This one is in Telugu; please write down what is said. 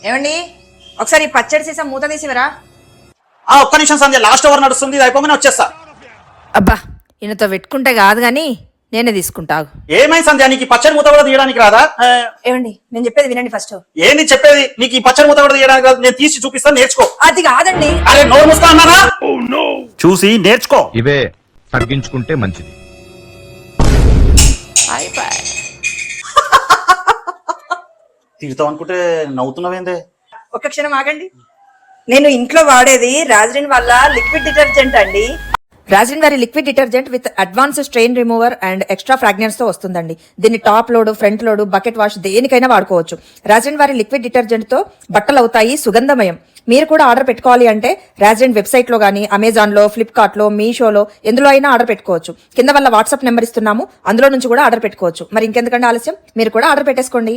ఏమండి ఒకసారి ఈ పచ్చడి సీసా మూత తీసివరా. ఒక్క నిమిషం సంధ్య, లాస్ట్ ఓవర్ నడుస్తుంది, ఇది అయిపోగానే వచ్చేస్తా. అబ్బా ఈయనతో పెట్టుకుంటే కాదు గాని నేనే తీసుకుంటా. ఏమైంది సంధ్య, నీకు ఈ పచ్చడి మూత కూడా తీయడానికి రాదా? ఏమండి నేను చెప్పేది వినండి ఫస్ట్. ఏంది చెప్పేది? నీకు ఈ పచ్చడి మూత కూడా తీయడానికి రాదు, నేను తీసి చూపిస్తాను, నేర్చుకో. అది కాదండి. అరే నోరు మూస్తా అన్నానా? చూసి నేర్చుకో. ఇవే తగ్గించుకుంటే మంచిది. తీరుతావు అనుకుంటే నవ్వుతున్నావేందే? ఒక్క క్షణం ఆగండి. నేను ఇంట్లో వాడేది రాజరిన్ వల్ల లిక్విడ్ డిటర్జెంట్ అండి. రాజరిన్ వారి liquid detergent with advance strain remover and extra fragrance తో వస్తుందండి. దీన్ని top load, front load, bucket wash దేనికైనా వాడుకోవచ్చు. రాజరిన్ వారి లిక్విడ్ డిటర్జెంట్ తో బట్టలు అవుతాయి సుగంధమయం. మీరు కూడా ఆర్డర్ పెట్టుకోవాలి అంటే రాజరిన్ వెబ్సైట్ లో గానీ, అమెజాన్ లో, ఫ్లిప్కార్ట్ లో, మీషోలో ఎందులో అయినా ఆర్డర్ పెట్టుకోవచ్చు. కింద వల్ల వాట్సాప్ నెంబర్ ఇస్తున్నాము, అందులో నుంచి కూడా ఆర్డర్ పెట్టుకోవచ్చు. మరి ఇంకెందుకంటే ఆలస్యం, మీరు కూడా ఆర్డర్ పెట్టేసుకోండి.